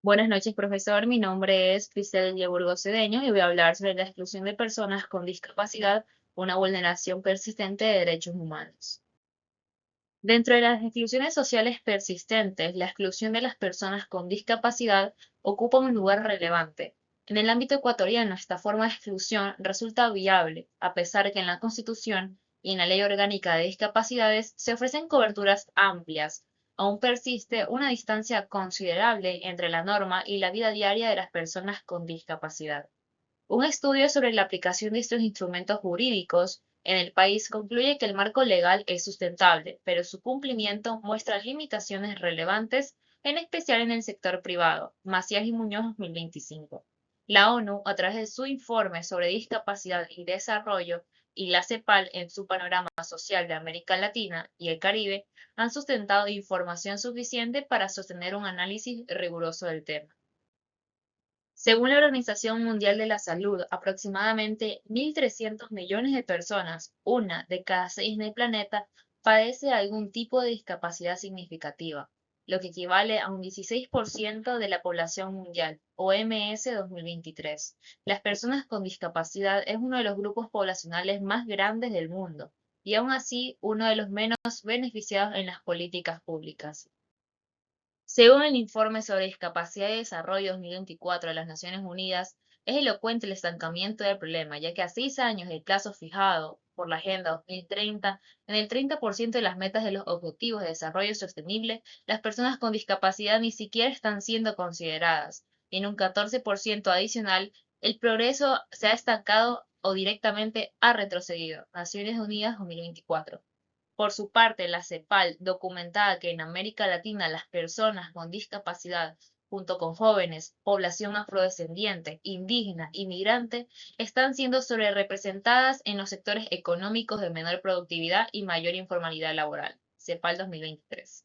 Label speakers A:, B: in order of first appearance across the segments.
A: Buenas noches, profesor. Mi nombre es Cristel Burgos Cedeño y voy a hablar sobre la exclusión de personas con discapacidad, una vulneración persistente de derechos humanos. Dentro de las exclusiones sociales persistentes, la exclusión de las personas con discapacidad ocupa un lugar relevante. En el ámbito ecuatoriano, esta forma de exclusión resulta viable, a pesar que en la Constitución y en la Ley Orgánica de Discapacidades se ofrecen coberturas amplias. Aún persiste una distancia considerable entre la norma y la vida diaria de las personas con discapacidad. Un estudio sobre la aplicación de estos instrumentos jurídicos en el país concluye que el marco legal es sustentable, pero su cumplimiento muestra limitaciones relevantes, en especial en el sector privado. Macías y Muñoz, 2025. La ONU, a través de su informe sobre discapacidad y desarrollo, y la CEPAL en su panorama social de América Latina y el Caribe, han sustentado información suficiente para sostener un análisis riguroso del tema. Según la Organización Mundial de la Salud, aproximadamente 1.300 millones de personas, una de cada seis en el planeta, padece algún tipo de discapacidad significativa, lo que equivale a un 16% de la población mundial, OMS 2023. Las personas con discapacidad es uno de los grupos poblacionales más grandes del mundo y aún así uno de los menos beneficiados en las políticas públicas. Según el Informe sobre Discapacidad y Desarrollo 2024 de las Naciones Unidas, es elocuente el estancamiento del problema, ya que a 6 años del plazo fijado por la Agenda 2030, en el 30% de las metas de los Objetivos de Desarrollo Sostenible, las personas con discapacidad ni siquiera están siendo consideradas, y en un 14% adicional, el progreso se ha estancado o directamente ha retrocedido. Naciones Unidas 2024. Por su parte, la CEPAL documentaba que en América Latina las personas con discapacidad, junto con jóvenes, población afrodescendiente, indígena y migrante, están siendo sobrerepresentadas en los sectores económicos de menor productividad y mayor informalidad laboral. CEPAL 2023.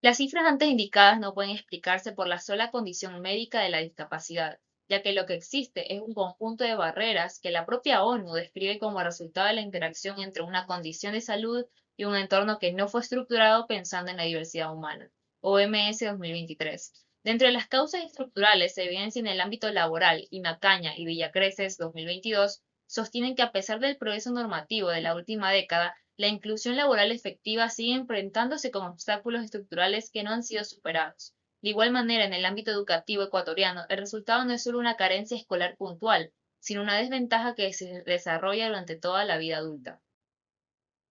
A: Las cifras antes indicadas no pueden explicarse por la sola condición médica de la discapacidad, ya que lo que existe es un conjunto de barreras que la propia ONU describe como resultado de la interacción entre una condición de salud y un entorno que no fue estructurado pensando en la diversidad humana. OMS 2023. Dentro de las causas estructurales se evidencia en el ámbito laboral y Macaña y Villacreces 2022 sostienen que a pesar del progreso normativo de la última década, la inclusión laboral efectiva sigue enfrentándose con obstáculos estructurales que no han sido superados. De igual manera, en el ámbito educativo ecuatoriano, el resultado no es solo una carencia escolar puntual, sino una desventaja que se desarrolla durante toda la vida adulta.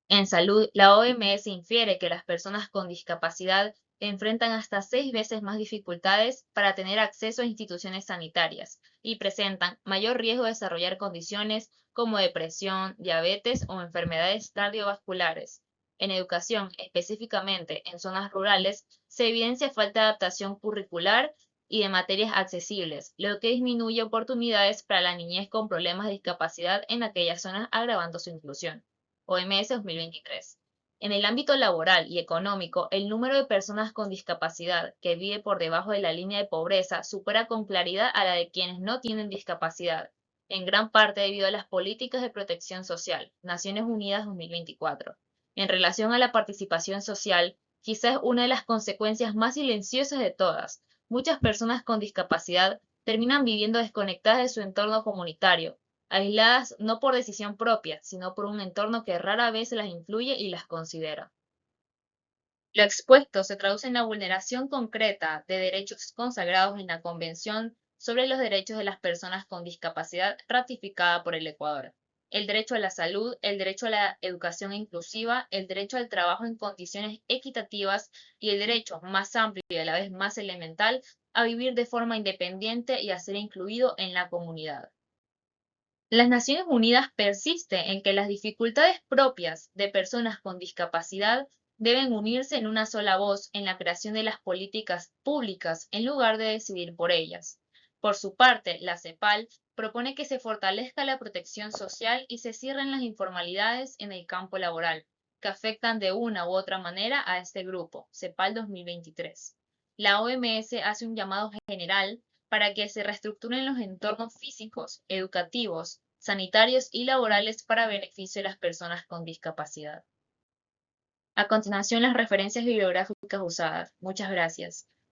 A: En salud, la OMS infiere que las personas con discapacidad enfrentan hasta 6 veces más dificultades para tener acceso a instituciones sanitarias y presentan mayor riesgo de desarrollar condiciones como depresión, diabetes o enfermedades cardiovasculares. En educación, específicamente en zonas rurales, se evidencia falta de adaptación curricular y de materias accesibles, lo que disminuye oportunidades para la niñez con problemas de discapacidad en aquellas zonas, agravando su inclusión. OMS 2023. En el ámbito laboral y económico, el número de personas con discapacidad que vive por debajo de la línea de pobreza supera con claridad a la de quienes no tienen discapacidad, en gran parte debido a las políticas de protección social. Naciones Unidas 2024. En relación a la participación social, quizás una de las consecuencias más silenciosas de todas, muchas personas con discapacidad terminan viviendo desconectadas de su entorno comunitario, aisladas no por decisión propia, sino por un entorno que rara vez las influye y las considera. Lo expuesto se traduce en la vulneración concreta de derechos consagrados en la Convención sobre los Derechos de las Personas con Discapacidad ratificada por el Ecuador. El derecho a la salud, el derecho a la educación inclusiva, el derecho al trabajo en condiciones equitativas y el derecho más amplio y a la vez más elemental a vivir de forma independiente y a ser incluido en la comunidad. Las Naciones Unidas persiste en que las dificultades propias de personas con discapacidad deben unirse en una sola voz en la creación de las políticas públicas en lugar de decidir por ellas. Por su parte, la CEPAL propone que se fortalezca la protección social y se cierren las informalidades en el campo laboral, que afectan de una u otra manera a este grupo. CEPAL 2023. La OMS hace un llamado general para que se reestructuren los entornos físicos, educativos, sanitarios y laborales para beneficio de las personas con discapacidad. A continuación, las referencias bibliográficas usadas. Muchas gracias.